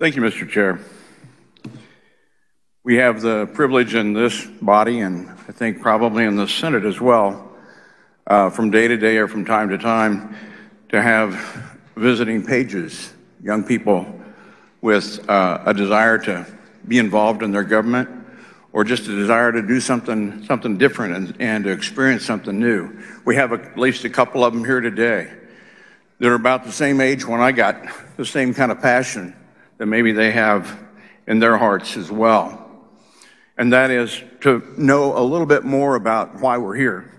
Thank you, Mr. Chair. We have the privilege in this body, and I think probably in the Senate as well, from day to day or from time to time, to have visiting pages, young people with a desire to be involved in their government, or just a desire to do something different and to experience something new. We have at least a couple of them here today that are about the same age when I got the same kind of passion that maybe they have in their hearts as well. And that is to know a little bit more about why we're here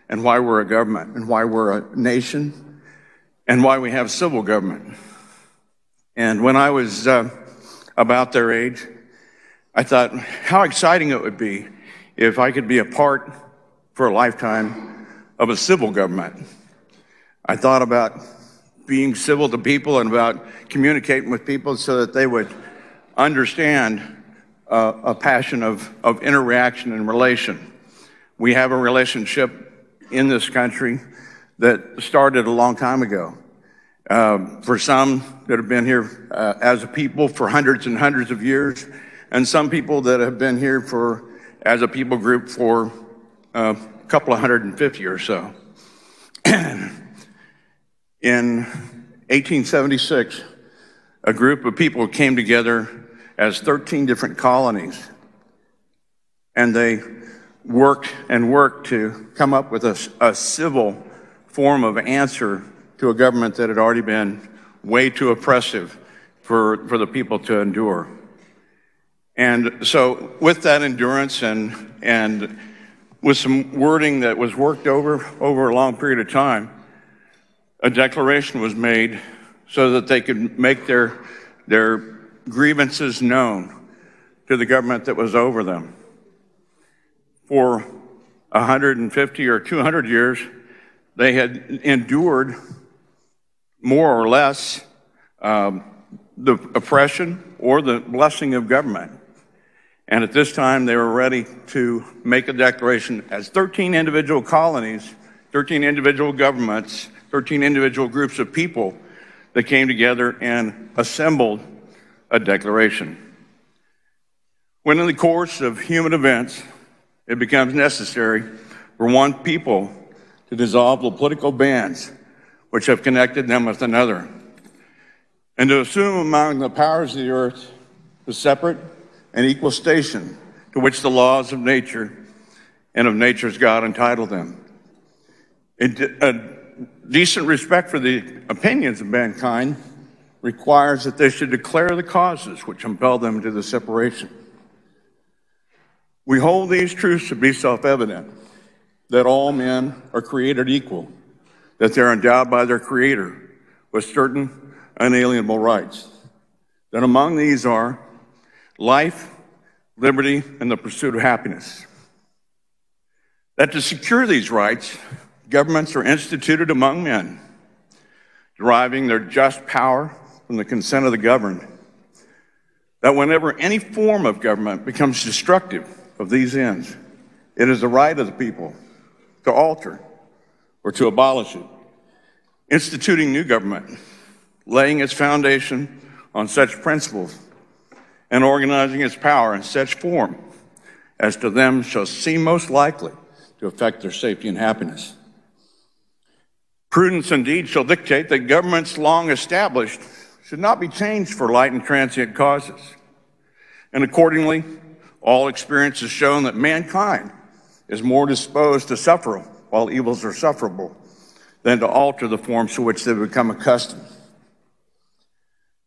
and why we're a government and why we're a nation and why we have civil government. And when I was about their age, I thought how exciting it would be if I could be a part for a lifetime of a civil government. I thought about being civil to people and about communicating with people so that they would understand a passion of interaction and relation. We have a relationship in this country that started a long time ago. For some that have been here as a people for hundreds and hundreds of years, and some people that have been here as a people group for a couple of 150 or so. In 1876, a group of people came together as 13 different colonies, and they worked to come up with a civil form of answer to a government that had already been way too oppressive for the people to endure. And so with that endurance and with some wording that was worked over a long period of time, a declaration was made so that they could make their grievances known to the government that was over them. For 150 or 200 years, they had endured more or less the oppression or the blessing of government. And at this time, they were ready to make a declaration as 13 individual colonies, 13 individual governments, 13 individual groups of people that came together and assembled a declaration. When in the course of human events, it becomes necessary for one people to dissolve the political bands which have connected them with another, and to assume among the powers of the earth the separate and equal station to which the laws of nature and of nature's God entitle them. A decent respect for the opinions of mankind requires that they should declare the causes which impel them to the separation. We hold these truths to be self-evident, that all men are created equal, that they're endowed by their Creator with certain unalienable rights, that among these are life, liberty, and the pursuit of happiness. That to secure these rights, governments are instituted among men, deriving their just power from the consent of the governed. That whenever any form of government becomes destructive of these ends, it is the right of the people to alter or to abolish it, instituting new government, laying its foundation on such principles, and organizing its power in such form as to them shall seem most likely to affect their safety and happiness. Prudence indeed shall dictate that governments long established should not be changed for light and transient causes. And accordingly, all experience has shown that mankind is more disposed to suffer while evils are sufferable than to alter the forms to which they've become accustomed.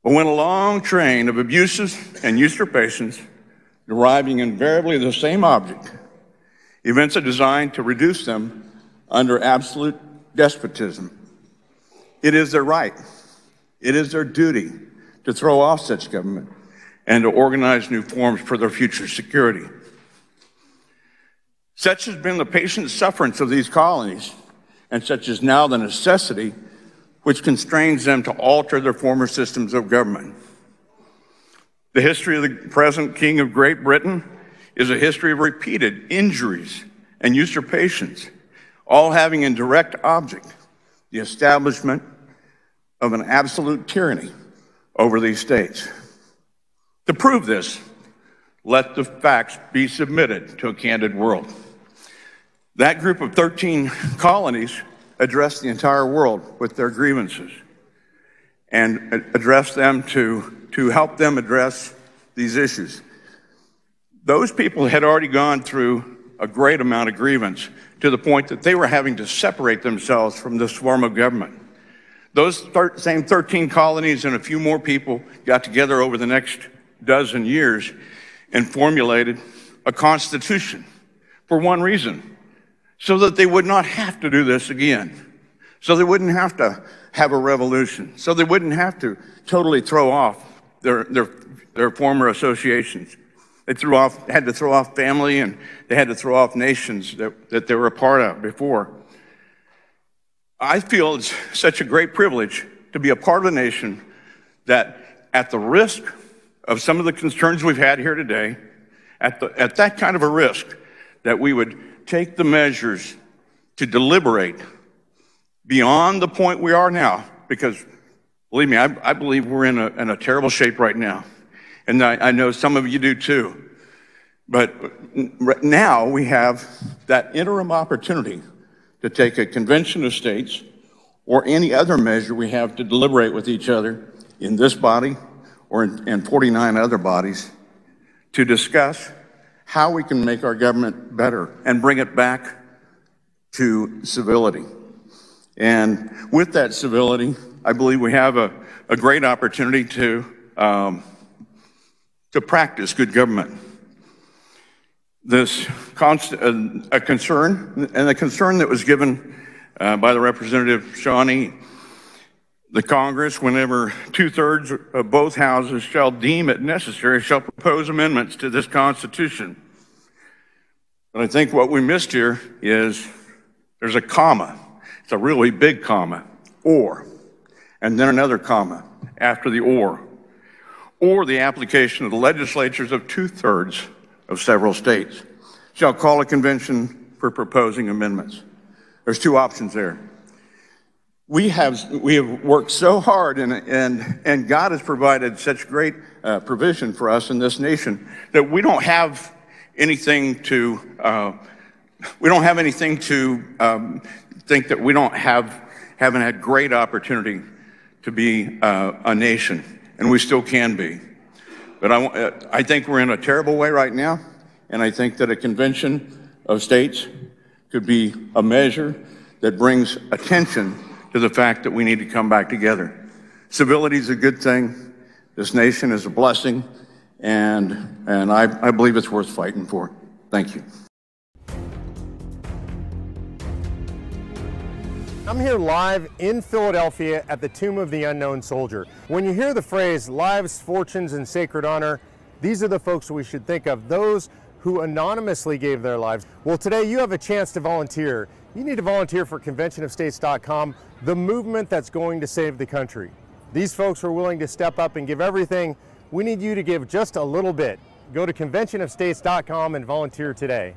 But when a long train of abuses and usurpations, deriving invariably the same object, events are designed to reduce them under absolute despotism, it is their right, it is their duty to throw off such government and to organize new forms for their future security. Such has been the patient sufferance of these colonies, and such is now the necessity which constrains them to alter their former systems of government. The history of the present King of Great Britain is a history of repeated injuries and usurpations, all having in direct object the establishment of an absolute tyranny over these states. To prove this, let the facts be submitted to a candid world. That group of 13 colonies addressed the entire world with their grievances and addressed them to help them address these issues. Those people had already gone through a great amount of grievance to the point that they were having to separate themselves from this form of government. Those same 13 colonies and a few more people got together over the next dozen years and formulated a constitution for one reason, so that they would not have to do this again, so they wouldn't have to have a revolution, so they wouldn't have to totally throw off their former associations. They had to throw off family, and they had to throw off nations that they were a part of before. I feel it's such a great privilege to be a part of a nation that, at the risk of some of the concerns we've had here today, at that kind of a risk, that we would take the measures to deliberate beyond the point we are now, because believe me, I believe we're in a terrible shape right now. And I know some of you do too. But now we have that interim opportunity to take a convention of states or any other measure we have to deliberate with each other in this body or in 49 other bodies to discuss how we can make our government better and bring it back to civility. And with that civility, I believe we have a great opportunity to practice good government. This a concern, and the concern that was given by the Representative Shawnee, the Congress, whenever 2/3 of both houses shall deem it necessary, shall propose amendments to this Constitution. But I think what we missed here is there's a comma. It's a really big comma, or, and then another comma after the or the application of the legislatures of 2/3 of several states shall call a convention for proposing amendments. There's two options there. We have worked so hard, and God has provided such great provision for us in this nation that we don't have anything to think that we haven't had great opportunity to be a nation, and we still can be. But I think we're in a terrible way right now, and I think that a convention of states could be a measure that brings attention to the fact that we need to come back together. Civility is a good thing. This nation is a blessing, and I believe it's worth fighting for. Thank you. I'm here live in Philadelphia at the Tomb of the Unknown Soldier. When you hear the phrase lives, fortunes, and sacred honor, these are the folks we should think of, those who anonymously gave their lives. Well, today you have a chance to volunteer. You need to volunteer for conventionofstates.com, the movement that's going to save the country. These folks are willing to step up and give everything. We need you to give just a little bit. Go to conventionofstates.com and volunteer today.